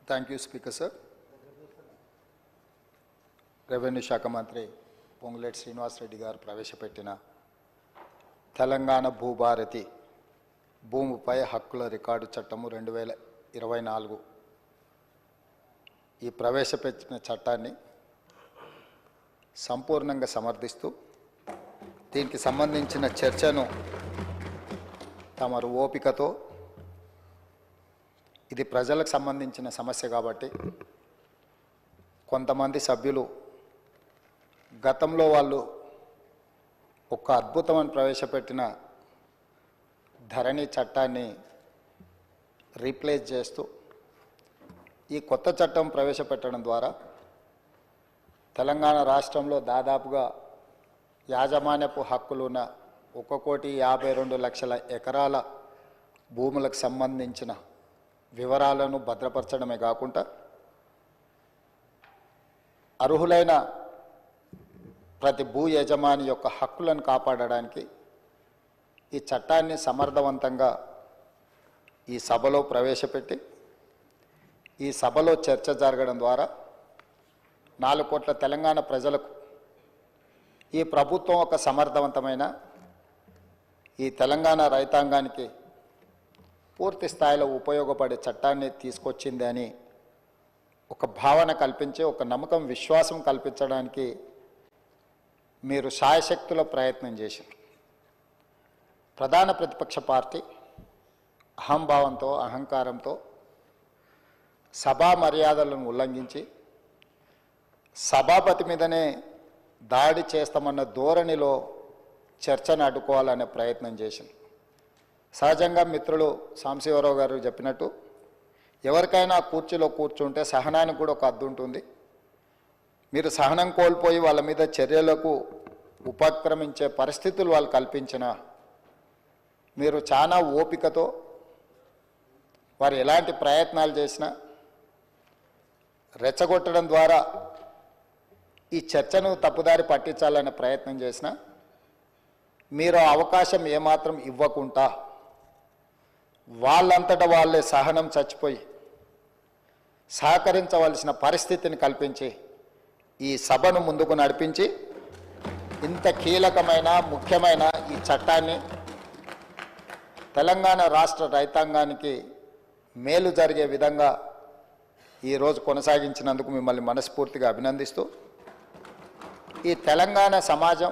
Thank you speaker sir. Revenue శాఖ మంత్రి పొంగులేటి శ్రీనివాసరెడ్డి గారు ప్రవేశపెట్టిన తెలంగాణ భూభారతి భూమిపై హక్కుల రికార్డు చట్టము 2024 ఈ ప్రవేశపెట్టిన చట్టాన్ని సంపూర్ణంగా సమర్థిస్తూ దీనికి సంబంధించిన చర్చను తమరు ఓపికతో, ఇది ప్రజలకు సంబంధించిన సమస్య కాబట్టి కొంతమంది సభ్యులు గతంలో వాళ్ళు ఒక అద్భుతమైన ప్రవేశపెట్టిన ధరణి చట్టాన్ని రీప్లేస్ చేస్తూ ఈ కొత్త చట్టం ప్రవేశపెట్టడం ద్వారా తెలంగాణ రాష్ట్రంలో దాదాపుగా యాజమాన్యపు హక్కులున్న 1,52,00,000 ఎకరాల భూములకు సంబంధించిన వివరాలను భద్రపరచడమే కాకుండా అర్హులైన ప్రతి భూ యజమాని యొక్క హక్కులను కాపాడడానికి ఈ చట్టాన్ని సమర్థవంతంగా ఈ సభలో ప్రవేశపెట్టి ఈ సభలో చర్చ జరగడం ద్వారా 4 కోట్ల తెలంగాణ ప్రజలకు ఈ ప్రభుత్వం ఒక సమర్థవంతమైన ఈ తెలంగాణ రైతాంగానికి పూర్తి స్థాయిలో ఉపయోగపడే చట్టాన్ని తీసుకొచ్చింది అని ఒక భావన కల్పించి, ఒక నమ్మకం, విశ్వాసం కల్పించడానికి మీరు శాయశక్తుల ప్రయత్నం చేశారు. ప్రధాన ప్రతిపక్ష పార్టీ అహంభావంతో, అహంకారంతో సభా మర్యాదలను ఉల్లంఘించి సభాపతి మీదనే దాడి చేస్తామన్న ధోరణిలో చర్చను అడ్డుకోవాలనే ప్రయత్నం చేసింది. సహజంగా మిత్రులు సాంబశివరావు గారు చెప్పినట్టు ఎవరికైనా కుర్చీలో కూర్చుంటే సహనానికి కూడా ఒక హద్దు ఉంటుంది. మీరు సహనం కోల్పోయి వాళ్ళ మీద చర్యలకు ఉపక్రమించే పరిస్థితులు వాళ్ళు కల్పించిన మీరు చాలా ఓపికతో వారు ఎలాంటి ప్రయత్నాలు చేసినా రెచ్చగొట్టడం ద్వారా ఈ చర్చను తప్పుదారి పట్టించాలనే ప్రయత్నం చేసినా మీరు అవకాశం ఏమాత్రం ఇవ్వకుండా వాళ్ళంతటా వాళ్ళే సహనం చచ్చిపోయి సహకరించవలసిన పరిస్థితిని కల్పించి ఈ సభను ముందుకు నడిపించి ఇంత కీలకమైన ముఖ్యమైన ఈ చట్టాన్ని తెలంగాణ రాష్ట్ర రైతాంగానికి మేలు జరిగే విధంగా ఈరోజు కొనసాగించినందుకు మిమ్మల్ని మనస్ఫూర్తిగా అభినందిస్తూ ఈ తెలంగాణ సమాజం